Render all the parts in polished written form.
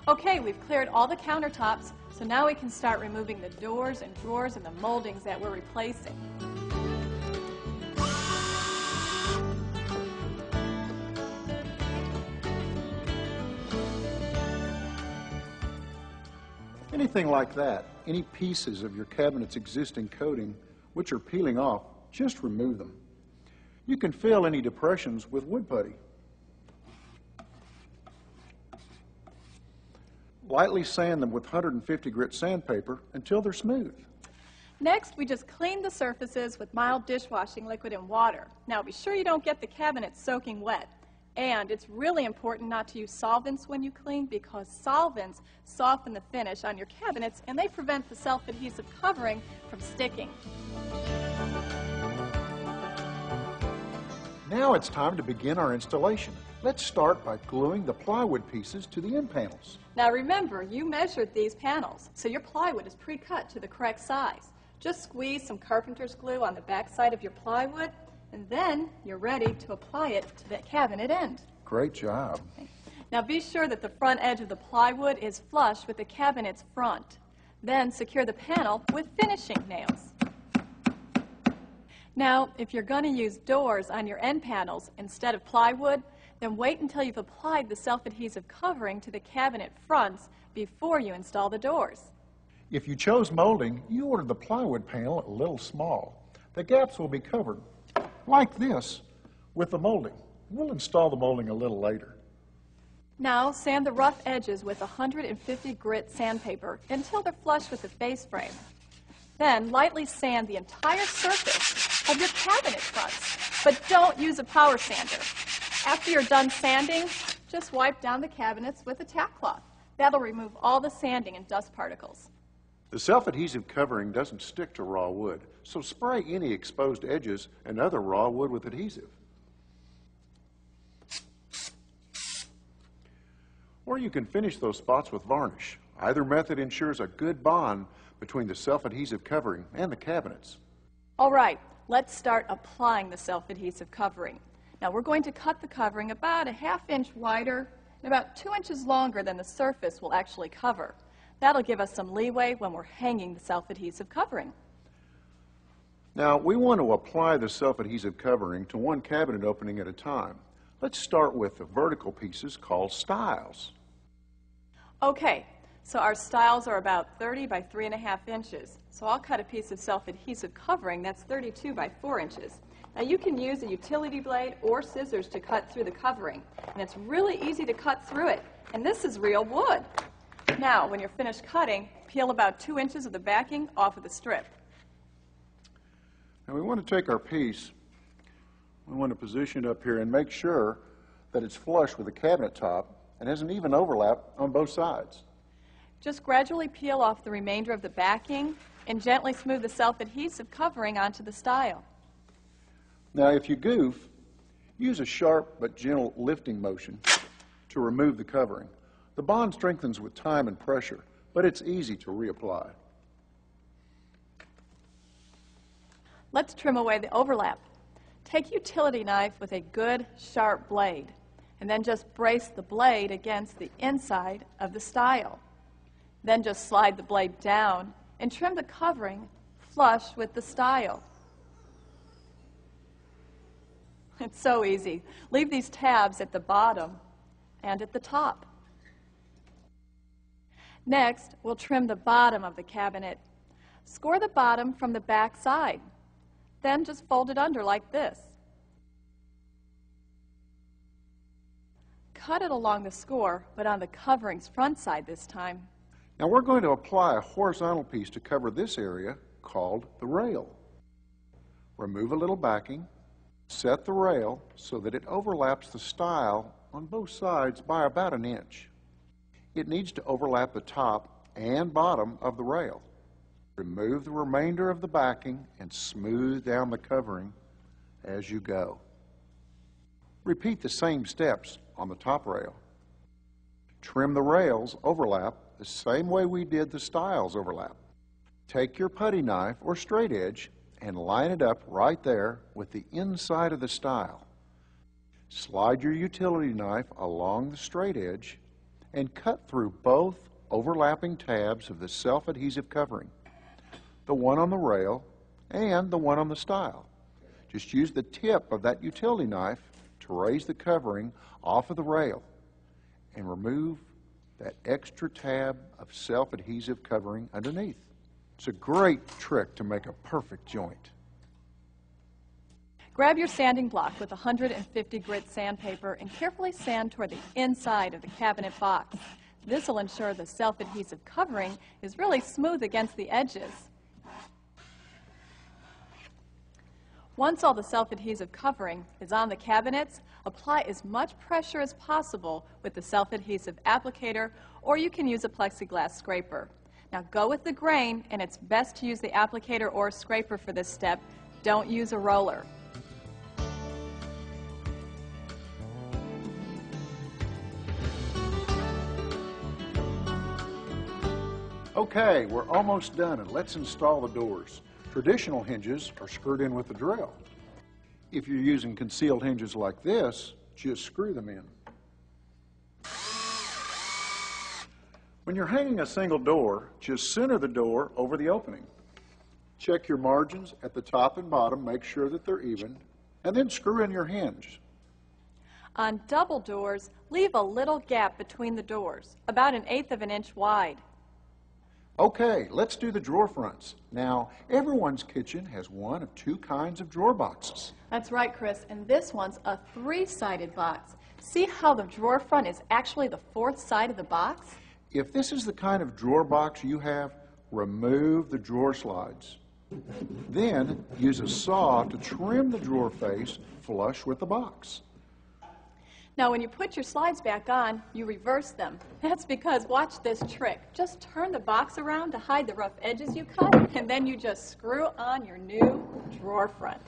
Okay, we've cleared all the countertops, so now we can start removing the doors and drawers and the moldings that we're replacing. Anything like that, any pieces of your cabinet's existing coating which are peeling off, just remove them. You can fill any depressions with wood putty. Lightly sand them with 150 grit sandpaper until they're smooth. Next, we just clean the surfaces with mild dishwashing liquid and water. Now, be sure you don't get the cabinet soaking wet. And it's really important not to use solvents when you clean, because solvents soften the finish on your cabinets and they prevent the self-adhesive covering from sticking. Now it's time to begin our installation. Let's start by gluing the plywood pieces to the end panels. Now remember, you measured these panels, so your plywood is pre-cut to the correct size. Just squeeze some carpenter's glue on the back side of your plywood, and then you're ready to apply it to the cabinet end. Great job. Okay. Now be sure that the front edge of the plywood is flush with the cabinet's front. Then secure the panel with finishing nails. Now, if you're going to use doors on your end panels instead of plywood, then wait until you've applied the self-adhesive covering to the cabinet fronts before you install the doors. If you chose molding, you ordered the plywood panel a little small. The gaps will be covered like this with the molding. We'll install the molding a little later. Now sand the rough edges with 150 grit sandpaper until they're flush with the face frame. Then lightly sand the entire surface of your cabinet fronts, but don't use a power sander. After you're done sanding, just wipe down the cabinets with a tack cloth. That'll remove all the sanding and dust particles. The self-adhesive covering doesn't stick to raw wood, so spray any exposed edges and other raw wood with adhesive. Or you can finish those spots with varnish. Either method ensures a good bond between the self-adhesive covering and the cabinets. All right, let's start applying the self-adhesive covering. Now we're going to cut the covering about a ½ inch wider and about 2 inches longer than the surface will actually cover. That'll give us some leeway when we're hanging the self-adhesive covering. Now, we want to apply the self-adhesive covering to one cabinet opening at a time. Let's start with the vertical pieces called stiles. Okay, so our stiles are about 30 by 3½ inches. So I'll cut a piece of self-adhesive covering that's 32 by 4 inches. Now you can use a utility blade or scissors to cut through the covering, and it's really easy to cut through it. And this is real wood. Now, when you're finished cutting, peel about 2 inches of the backing off of the strip. Now we want to take our piece, we want to position it up here and make sure that it's flush with the cabinet top and has an even overlap on both sides. Just gradually peel off the remainder of the backing and gently smooth the self-adhesive covering onto the stile. Now if you goof, use a sharp but gentle lifting motion to remove the covering. The bond strengthens with time and pressure, but it's easy to reapply. Let's trim away the overlap. Take a utility knife with a good, sharp blade, and then just brace the blade against the inside of the stile. Then just slide the blade down and trim the covering flush with the stile. It's so easy. Leave these tabs at the bottom and at the top. Next, we'll trim the bottom of the cabinet. Score the bottom from the back side. Then just fold it under like this. Cut it along the score, but on the covering's front side this time. Now we're going to apply a horizontal piece to cover this area called the rail. Remove a little backing, set the rail so that it overlaps the stile on both sides by about 1 inch. It needs to overlap the top and bottom of the rail. Remove the remainder of the backing and smooth down the covering as you go. Repeat the same steps on the top rail. Trim the rails overlap the same way we did the stiles overlap. Take your putty knife or straight edge and line it up right there with the inside of the stile. Slide your utility knife along the straight edge and cut through both overlapping tabs of the self-adhesive covering, the one on the rail and the one on the stile. Just use the tip of that utility knife to raise the covering off of the rail and remove that extra tab of self-adhesive covering underneath. It's a great trick to make a perfect joint. Grab your sanding block with 150 grit sandpaper and carefully sand toward the inside of the cabinet box. This will ensure the self-adhesive covering is really smooth against the edges. Once all the self-adhesive covering is on the cabinets, apply as much pressure as possible with the self-adhesive applicator, or you can use a plexiglass scraper. Now go with the grain, and it's best to use the applicator or scraper for this step. Don't use a roller. Okay, we're almost done, and let's install the doors. Traditional hinges are screwed in with the drill. If you're using concealed hinges like this, just screw them in. When you're hanging a single door, just center the door over the opening. Check your margins at the top and bottom, make sure that they're even, and then screw in your hinge. On double doors, leave a little gap between the doors, about 1/8 of an inch wide. Okay, let's do the drawer fronts. Now, everyone's kitchen has one of two kinds of drawer boxes. That's right, Chris, and this one's a 3-sided box. See how the drawer front is actually the 4th side of the box? If this is the kind of drawer box you have, remove the drawer slides. Then, use a saw to trim the drawer face flush with the box. Now, when you put your slides back on, you reverse them. That's because, watch this trick. Just turn the box around to hide the rough edges you cut, and then you just screw on your new drawer front.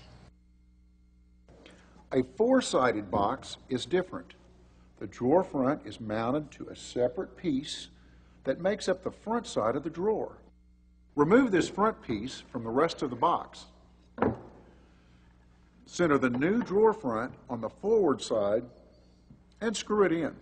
A 4-sided box is different. The drawer front is mounted to a separate piece that makes up the front side of the drawer. Remove this front piece from the rest of the box. Center the new drawer front on the forward side and screw it in.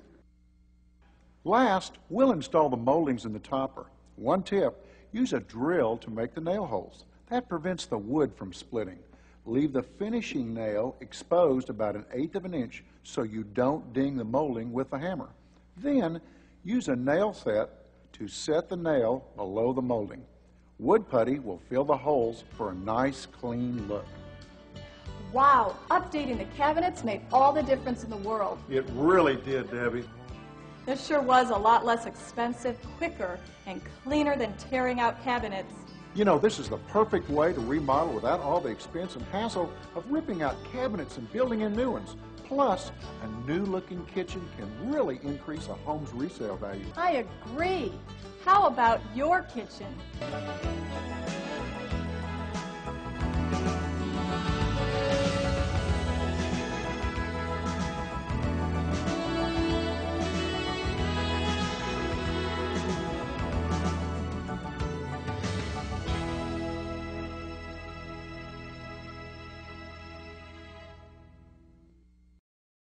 Last, we'll install the moldings in the topper. One tip, use a drill to make the nail holes. That prevents the wood from splitting. Leave the finishing nail exposed about 1/8 of an inch so you don't ding the molding with the hammer. Then, use a nail set to set the nail below the molding. Wood putty will fill the holes for a nice, clean look. Wow, updating the cabinets made all the difference in the world. It really did, Debbie. This sure was a lot less expensive, quicker, and cleaner than tearing out cabinets. You know, this is the perfect way to remodel without all the expense and hassle of ripping out cabinets and building in new ones. Plus, a new-looking kitchen can really increase a home's resale value. I agree. How about your kitchen?